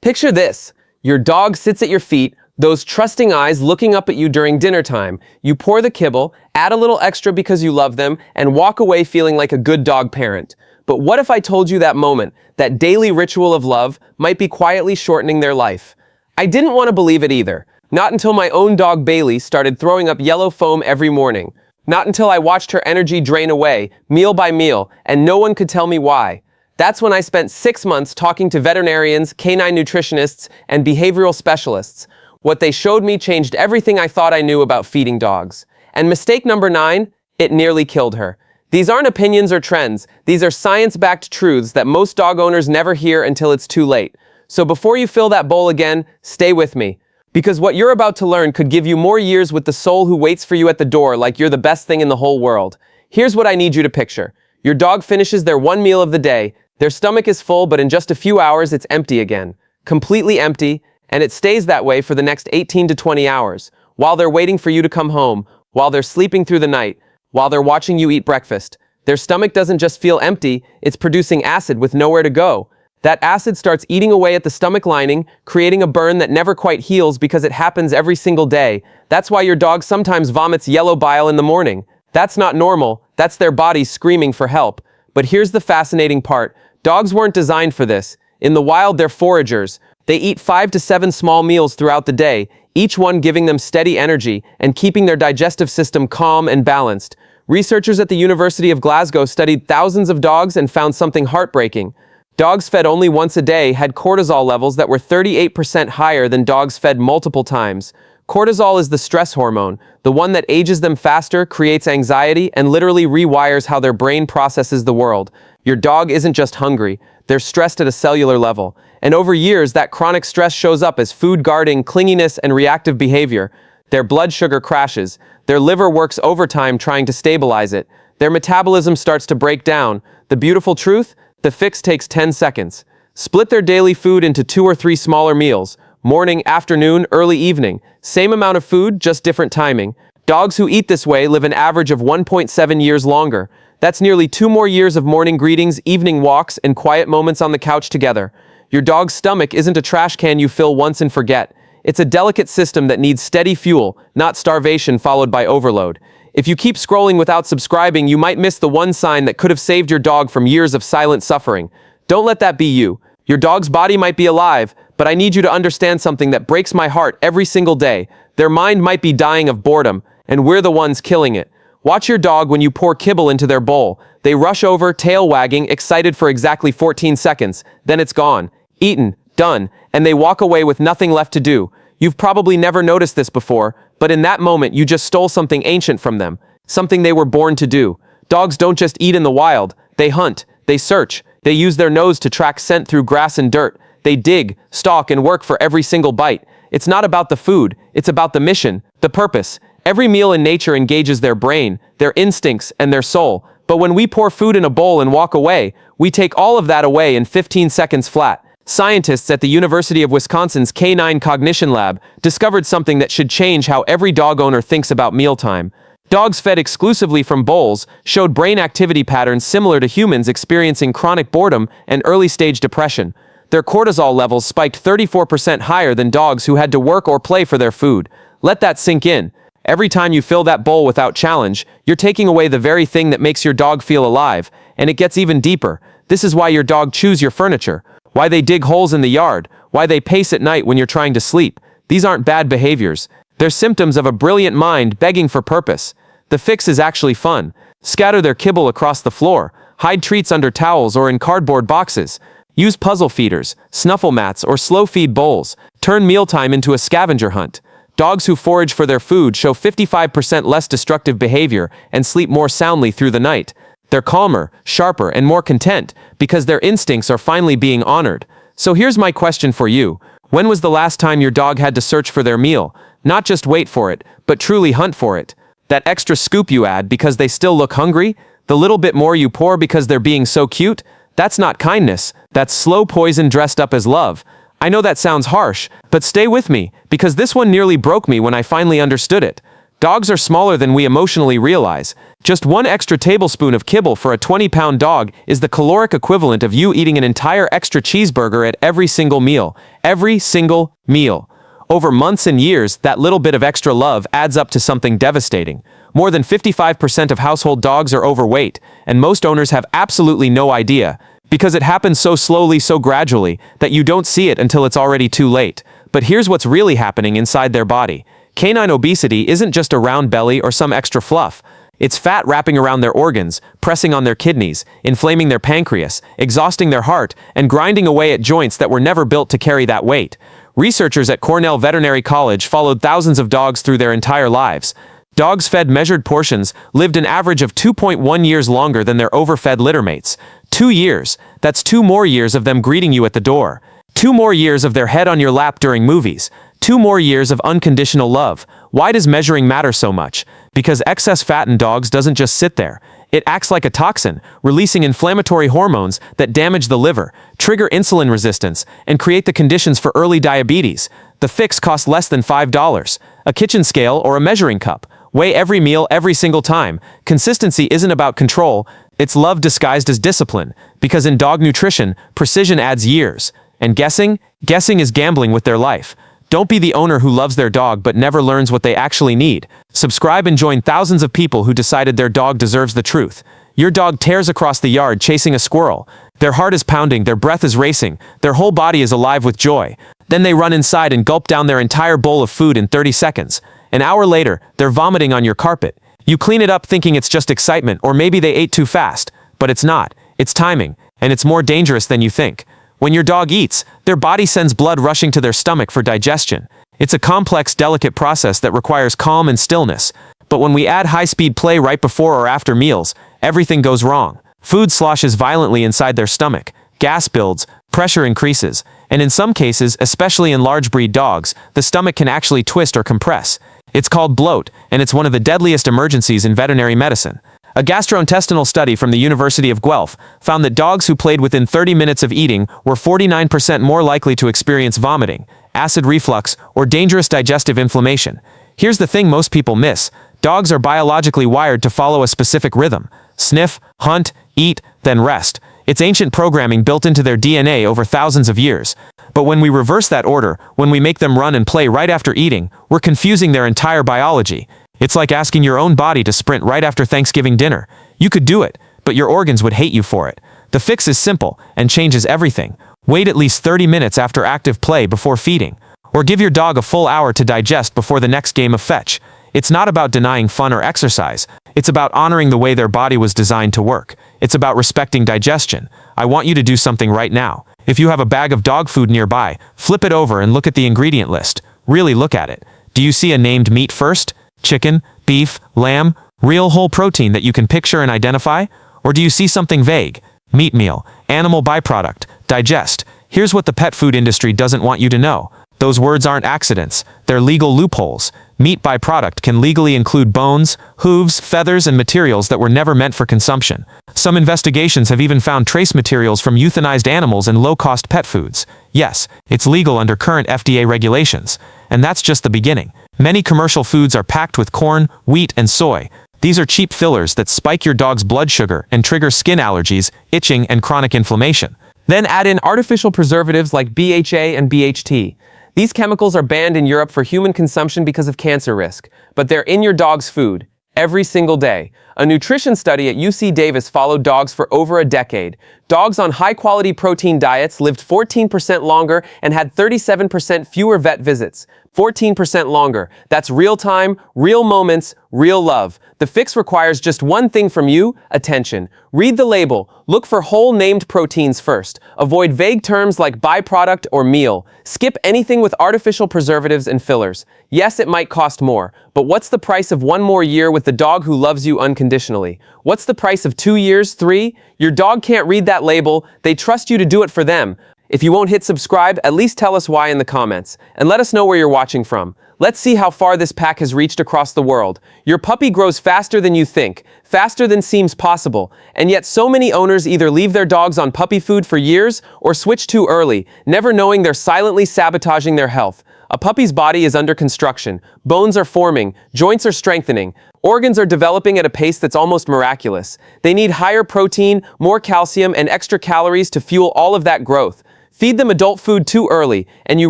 Picture this. Your dog sits at your feet, those trusting eyes looking up at you during dinner time. You pour the kibble, add a little extra because you love them, and walk away feeling like a good dog parent. But what if I told you that moment, that daily ritual of love, might be quietly shortening their life? I didn't want to believe it either. Not until my own dog Bailey started throwing up yellow foam every morning. Not until I watched her energy drain away, meal by meal, and no one could tell me why. That's when I spent 6 months talking to veterinarians, canine nutritionists, and behavioral specialists. What they showed me changed everything I thought I knew about feeding dogs. And mistake number 9, it nearly killed her. These aren't opinions or trends. These are science-backed truths that most dog owners never hear until it's too late. So before you fill that bowl again, stay with me. Because what you're about to learn could give you more years with the soul who waits for you at the door like you're the best thing in the whole world. Here's what I need you to picture. Your dog finishes their one meal of the day. Their stomach is full, but in just a few hours, it's empty again. Completely empty, and it stays that way for the next 18 to 20 hours, while they're waiting for you to come home, while they're sleeping through the night, while they're watching you eat breakfast. Their stomach doesn't just feel empty, it's producing acid with nowhere to go. That acid starts eating away at the stomach lining, creating a burn that never quite heals because it happens every single day. That's why your dog sometimes vomits yellow bile in the morning. That's not normal, that's their body screaming for help. But here's the fascinating part. Dogs weren't designed for this. In the wild, they're foragers. They eat 5 to 7 small meals throughout the day, each one giving them steady energy and keeping their digestive system calm and balanced. Researchers at the University of Glasgow studied thousands of dogs and found something heartbreaking. Dogs fed only once a day had cortisol levels that were 38% higher than dogs fed multiple times. Cortisol is the stress hormone, the one that ages them faster, creates anxiety, and literally rewires how their brain processes the world. Your dog isn't just hungry, they're stressed at a cellular level. And over years, that chronic stress shows up as food guarding, clinginess, and reactive behavior. Their blood sugar crashes, their liver works overtime trying to stabilize it, their metabolism starts to break down. The beautiful truth? The fix takes 10 seconds. Split their daily food into 2 or 3 smaller meals. Morning, afternoon, early evening. Same amount of food, just different timing. Dogs who eat this way live an average of 1.7 years longer. That's nearly 2 more years of morning greetings, evening walks, and quiet moments on the couch together. Your dog's stomach isn't a trash can you fill once and forget. It's a delicate system that needs steady fuel, not starvation followed by overload. If you keep scrolling without subscribing, you might miss the one sign that could have saved your dog from years of silent suffering. Don't let that be you. Your dog's body might be alive, but I need you to understand something that breaks my heart every single day. Their mind might be dying of boredom, and we're the ones killing it. Watch your dog when you pour kibble into their bowl. They rush over, tail wagging, excited for exactly 14 seconds. Then it's gone. Eaten. Done. And they walk away with nothing left to do. You've probably never noticed this before, but in that moment you just stole something ancient from them. Something they were born to do. Dogs don't just eat in the wild. They hunt. They search. They use their nose to track scent through grass and dirt. They dig, stalk, and work for every single bite. It's not about the food. It's about the mission, the purpose. Every meal in nature engages their brain, their instincts, and their soul. But when we pour food in a bowl and walk away, we take all of that away in 15 seconds flat. Scientists at the University of Wisconsin's Canine Cognition Lab discovered something that should change how every dog owner thinks about mealtime. Dogs fed exclusively from bowls showed brain activity patterns similar to humans experiencing chronic boredom and early-stage depression. Their cortisol levels spiked 34% higher than dogs who had to work or play for their food. Let that sink in. Every time you fill that bowl without challenge, you're taking away the very thing that makes your dog feel alive, and it gets even deeper. This is why your dog chews your furniture, why they dig holes in the yard, why they pace at night when you're trying to sleep. These aren't bad behaviors. They're symptoms of a brilliant mind begging for purpose. The fix is actually fun. Scatter their kibble across the floor, hide treats under towels or in cardboard boxes. Use puzzle feeders, snuffle mats, or slow feed bowls. Turn mealtime into a scavenger hunt. Dogs who forage for their food show 55% less destructive behavior and sleep more soundly through the night. They're calmer, sharper, and more content because their instincts are finally being honored. So here's my question for you. When was the last time your dog had to search for their meal? Not just wait for it, but truly hunt for it. That extra scoop you add because they still look hungry? The little bit more you pour because they're being so cute? That's not kindness. That's slow poison dressed up as love. I know that sounds harsh, but stay with me, because this one nearly broke me when I finally understood it. Dogs are smaller than we emotionally realize. Just one extra tablespoon of kibble for a 20-pound dog is the caloric equivalent of you eating an entire extra cheeseburger at every single meal. Every single meal. Over months and years, that little bit of extra love adds up to something devastating. More than 55% of household dogs are overweight, and most owners have absolutely no idea, because it happens so slowly, so gradually, that you don't see it until it's already too late. But here's what's really happening inside their body. Canine obesity isn't just a round belly or some extra fluff. It's fat wrapping around their organs, pressing on their kidneys, inflaming their pancreas, exhausting their heart, and grinding away at joints that were never built to carry that weight. Researchers at Cornell Veterinary College followed thousands of dogs through their entire lives. Dogs fed measured portions lived an average of 2.1 years longer than their overfed littermates. 2 years. That's 2 more years of them greeting you at the door. 2 more years of their head on your lap during movies. 2 more years of unconditional love. Why does measuring matter so much? Because excess fat in dogs doesn't just sit there. It acts like a toxin, releasing inflammatory hormones that damage the liver, trigger insulin resistance, and create the conditions for early diabetes. The fix costs less than $5. A kitchen scale or a measuring cup. Weigh every meal every single time. Consistency isn't about control, it's love disguised as discipline. Because in dog nutrition, precision adds years. And guessing? Guessing is gambling with their life. Don't be the owner who loves their dog but never learns what they actually need. Subscribe and join thousands of people who decided their dog deserves the truth. Your dog tears across the yard chasing a squirrel. Their heart is pounding, their breath is racing, their whole body is alive with joy. Then they run inside and gulp down their entire bowl of food in 30 seconds. An hour later, they're vomiting on your carpet. You clean it up thinking it's just excitement, or maybe they ate too fast. But it's not. It's timing, and it's more dangerous than you think. When your dog eats, their body sends blood rushing to their stomach for digestion. It's a complex, delicate process that requires calm and stillness. But when we add high-speed play right before or after meals, everything goes wrong. Food sloshes violently inside their stomach. Gas builds, pressure increases, and in some cases, especially in large breed dogs, the stomach can actually twist or compress. It's called bloat, and it's one of the deadliest emergencies in veterinary medicine. A gastrointestinal study from the University of Guelph found that dogs who played within 30 minutes of eating were 49% more likely to experience vomiting, acid reflux, or dangerous digestive inflammation. Here's the thing most people miss. Dogs are biologically wired to follow a specific rhythm. Sniff, hunt, eat, then rest. It's ancient programming built into their DNA over thousands of years. But when we reverse that order, when we make them run and play right after eating, we're confusing their entire biology. It's like asking your own body to sprint right after Thanksgiving dinner. You could do it, but your organs would hate you for it. The fix is simple and changes everything. Wait at least 30 minutes after active play before feeding. Or give your dog a full hour to digest before the next game of fetch. It's not about denying fun or exercise. It's about honoring the way their body was designed to work. It's about respecting digestion. I want you to do something right now. If you have a bag of dog food nearby, flip it over and look at the ingredient list. Really look at it. Do you see a named meat first? Chicken, beef, lamb, real whole protein that you can picture and identify? Or do you see something vague? Meat meal, animal byproduct, digest. Here's what the pet food industry doesn't want you to know. Those words aren't accidents, they're legal loopholes. Meat byproduct can legally include bones, hooves, feathers, and materials that were never meant for consumption. Some investigations have even found trace materials from euthanized animals in low-cost pet foods. Yes, it's legal under current FDA regulations. And that's just the beginning. Many commercial foods are packed with corn, wheat, and soy. These are cheap fillers that spike your dog's blood sugar and trigger skin allergies, itching, and chronic inflammation. Then add in artificial preservatives like BHA and BHT. These chemicals are banned in Europe for human consumption because of cancer risk, but they're in your dog's food, every single day. A nutrition study at UC Davis followed dogs for over a decade. Dogs on high-quality protein diets lived 14% longer and had 37% fewer vet visits. 14% longer. That's real time, real moments, real love. The fix requires just one thing from you: attention. Read the label. Look for whole named proteins first. Avoid vague terms like byproduct or meal. Skip anything with artificial preservatives and fillers. Yes, it might cost more, but what's the price of 1 more year with the dog who loves you unconditionally? What's the price of 2 years, 3? Your dog can't read that label. They trust you to do it for them. If you won't hit subscribe, at least tell us why in the comments, and let us know where you're watching from. let's see how far this pack has reached across the world. Your puppy grows faster than you think, faster than seems possible, and yet so many owners either leave their dogs on puppy food for years or switch too early, never knowing they're silently sabotaging their health. A puppy's body is under construction, bones are forming, joints are strengthening, organs are developing at a pace that's almost miraculous. They need higher protein, more calcium, and extra calories to fuel all of that growth. Feed them adult food too early, and you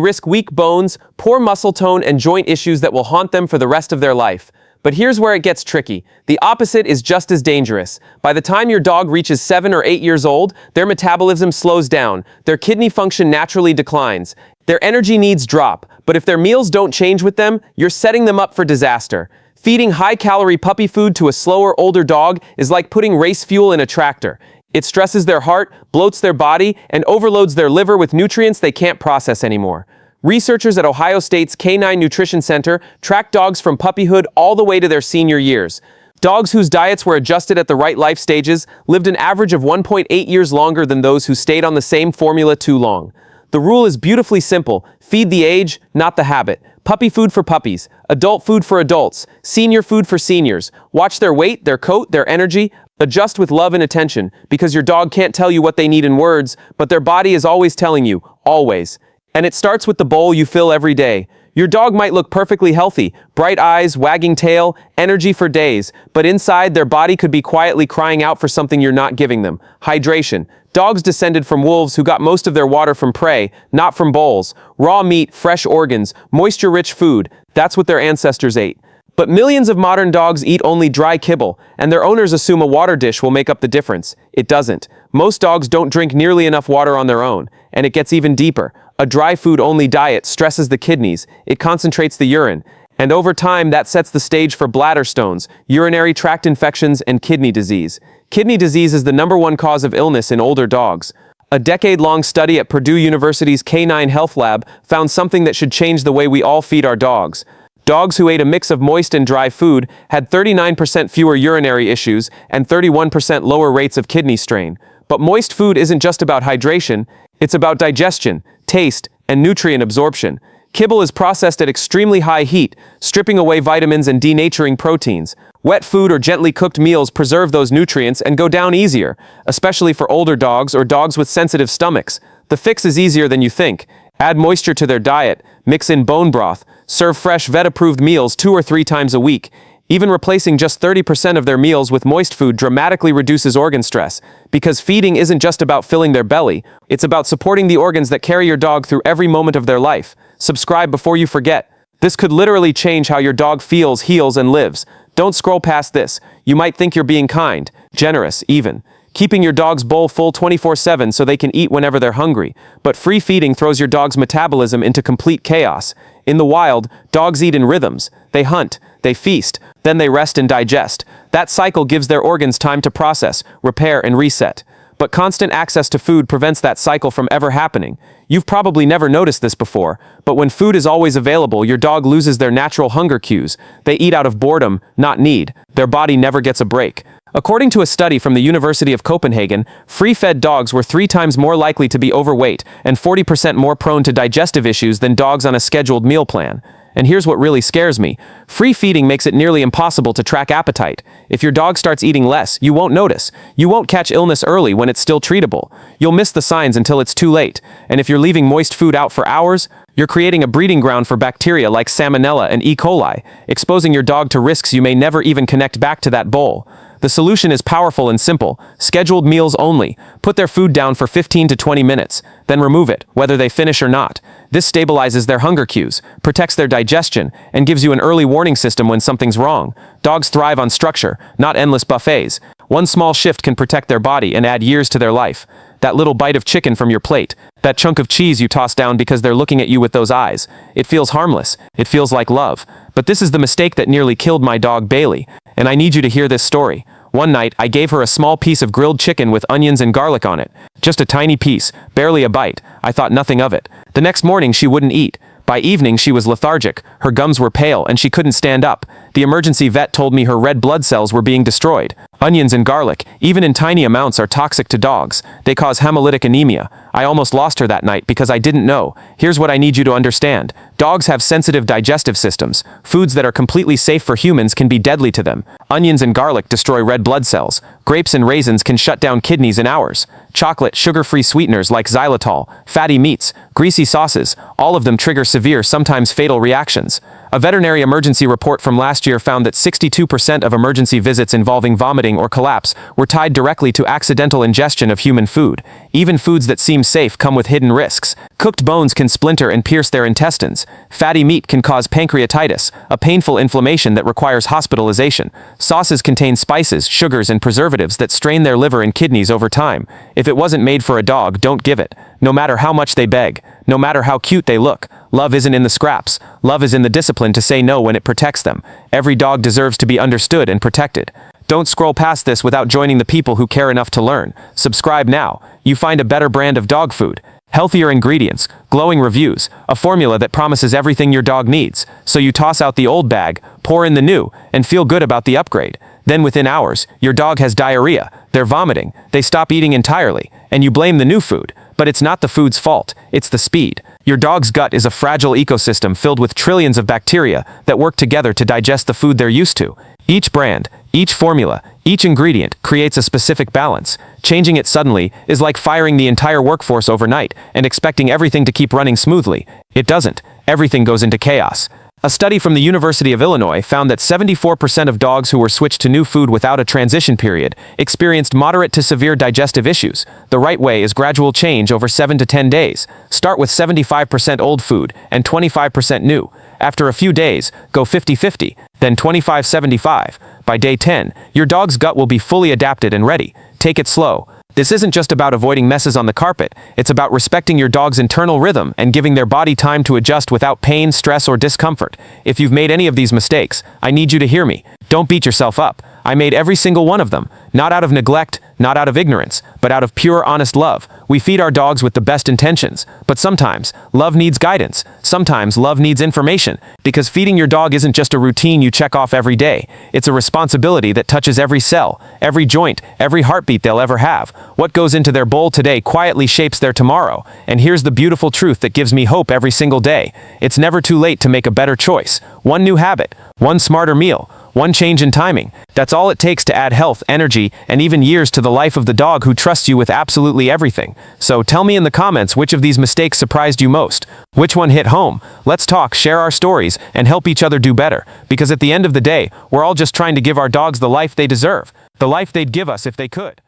risk weak bones, poor muscle tone, and joint issues that will haunt them for the rest of their life. But here's where it gets tricky. The opposite is just as dangerous. By the time your dog reaches 7 or 8 years old, their metabolism slows down, their kidney function naturally declines, their energy needs drop, but if their meals don't change with them, you're setting them up for disaster. Feeding high-calorie puppy food to a slower, older dog is like putting race fuel in a tractor. It stresses their heart, bloats their body, and overloads their liver with nutrients they can't process anymore. Researchers at Ohio State's Canine Nutrition Center tracked dogs from puppyhood all the way to their senior years. Dogs whose diets were adjusted at the right life stages lived an average of 1.8 years longer than those who stayed on the same formula too long. The rule is beautifully simple. Feed the age, not the habit. Puppy food for puppies, adult food for adults, senior food for seniors. Watch their weight, their coat, their energy. Adjust with love and attention, because your dog can't tell you what they need in words, but their body is always telling you, always. And it starts with the bowl you fill every day. Your dog might look perfectly healthy, bright eyes, wagging tail, energy for days, but inside their body could be quietly crying out for something you're not giving them. Hydration. Dogs descended from wolves who got most of their water from prey, not from bowls. Raw meat, fresh organs, moisture-rich food. That's what their ancestors ate. But millions of modern dogs eat only dry kibble, and their owners assume a water dish will make up the difference. It doesn't. Most dogs don't drink nearly enough water on their own, and it gets even deeper. A dry food-only diet stresses the kidneys, it concentrates the urine, and over time that sets the stage for bladder stones, urinary tract infections, and kidney disease. Kidney disease is the #1 cause of illness in older dogs. A decade-long study at Purdue University's Canine Health Lab found something that should change the way we all feed our dogs. Dogs who ate a mix of moist and dry food had 39% fewer urinary issues and 31% lower rates of kidney strain. But moist food isn't just about hydration, it's about digestion, taste, and nutrient absorption. Kibble is processed at extremely high heat, stripping away vitamins and denaturing proteins. Wet food or gently cooked meals preserve those nutrients and go down easier, especially for older dogs or dogs with sensitive stomachs. The fix is easier than you think. Add moisture to their diet, mix in bone broth, serve fresh vet-approved meals 2 or 3 times a week. Even replacing just 30% of their meals with moist food dramatically reduces organ stress, because feeding isn't just about filling their belly, it's about supporting the organs that carry your dog through every moment of their life. Subscribe before you forget. This could literally change how your dog feels, heals, and lives. Don't scroll past this. You might think you're being kind, generous, even. Keeping your dog's bowl full 24/7 so they can eat whenever they're hungry. But free feeding throws your dog's metabolism into complete chaos. In the wild, dogs eat in rhythms. They hunt, they feast, then they rest and digest. That cycle gives their organs time to process, repair, and reset. But constant access to food prevents that cycle from ever happening. You've probably never noticed this before, but when food is always available, your dog loses their natural hunger cues. They eat out of boredom, not need. Their body never gets a break. According to a study from the University of Copenhagen, free-fed dogs were 3 times more likely to be overweight and 40% more prone to digestive issues than dogs on a scheduled meal plan. And here's what really scares me. Free feeding makes it nearly impossible to track appetite. If your dog starts eating less, you won't notice. You won't catch illness early when it's still treatable. You'll miss the signs until it's too late. And if you're leaving moist food out for hours, you're creating a breeding ground for bacteria like Salmonella and E. coli, exposing your dog to risks you may never even connect back to that bowl. The solution is powerful and simple. Scheduled meals only. Put their food down for 15 to 20 minutes, then remove it, whether they finish or not. This stabilizes their hunger cues, protects their digestion, and gives you an early warning system when something's wrong. Dogs thrive on structure, not endless buffets. One small shift can protect their body and add years to their life. That little bite of chicken from your plate, that chunk of cheese you toss down because they're looking at you with those eyes. It feels harmless. It feels like love. But this is the mistake that nearly killed my dog Bailey. And I need you to hear this story. One night, I gave her a small piece of grilled chicken with onions and garlic on it. Just a tiny piece, barely a bite. I thought nothing of it. The next morning, she wouldn't eat. By evening, she was lethargic. Her gums were pale, and she couldn't stand up. The emergency vet told me her red blood cells were being destroyed. Onions and garlic, even in tiny amounts, are toxic to dogs. They cause hemolytic anemia. I almost lost her that night because I didn't know. Here's what I need you to understand. Dogs have sensitive digestive systems. Foods that are completely safe for humans can be deadly to them. Onions and garlic destroy red blood cells. Grapes and raisins can shut down kidneys in hours. Chocolate, sugar-free sweeteners like xylitol, fatty meats, greasy sauces, all of them trigger severe, sometimes fatal reactions. A veterinary emergency report from last year found that 62% of emergency visits involving vomiting or collapse were tied directly to accidental ingestion of human food. Even foods that seem safe come with hidden risks. Cooked bones can splinter and pierce their intestines. Fatty meat can cause pancreatitis, a painful inflammation that requires hospitalization. Sauces contain spices, sugars, and preservatives that strain their liver and kidneys over time. If it wasn't made for a dog, don't give it. No matter how much they beg, no matter how cute they look, love isn't in the scraps. Love is in the discipline to say no when it protects them. Every dog deserves to be understood and protected. Don't scroll past this without joining the people who care enough to learn. Subscribe now. You find a better brand of dog food. Healthier ingredients, glowing reviews, a formula that promises everything your dog needs. So you toss out the old bag, pour in the new, and feel good about the upgrade. Then within hours, your dog has diarrhea, they're vomiting, they stop eating entirely, and you blame the new food. But it's not the food's fault, it's the speed. Your dog's gut is a fragile ecosystem filled with trillions of bacteria that work together to digest the food they're used to. Each brand, each formula, each ingredient creates a specific balance. Changing it suddenly is like firing the entire workforce overnight and expecting everything to keep running smoothly. It doesn't. Everything goes into chaos. A study from the University of Illinois found that 74% of dogs who were switched to new food without a transition period experienced moderate to severe digestive issues. The right way is gradual change over 7 to 10 days. Start with 75% old food and 25% new. After a few days, go 50-50, then 25-75. By day 10, your dog's gut will be fully adapted and ready. Take it slow. This isn't just about avoiding messes on the carpet, it's about respecting your dog's internal rhythm and giving their body time to adjust without pain, stress, or discomfort. If you've made any of these mistakes, I need you to hear me. Don't beat yourself up. I made every single one of them, not out of neglect, not out of ignorance, but out of pure, honest love. We feed our dogs with the best intentions, but sometimes love needs guidance. Sometimes love needs information, because feeding your dog isn't just a routine you check off every day. It's a responsibility that touches every cell, every joint, every heartbeat they'll ever have. What goes into their bowl today quietly shapes their tomorrow. And here's the beautiful truth that gives me hope every single day. It's never too late to make a better choice. One new habit, one smarter meal, one change in timing. That's all it takes to add health, energy, and even years to the life of the dog who trusts you with absolutely everything. So tell me in the comments which of these mistakes surprised you most. Which one hit home? Let's talk, share our stories, and help each other do better. Because at the end of the day, we're all just trying to give our dogs the life they deserve. The life they'd give us if they could.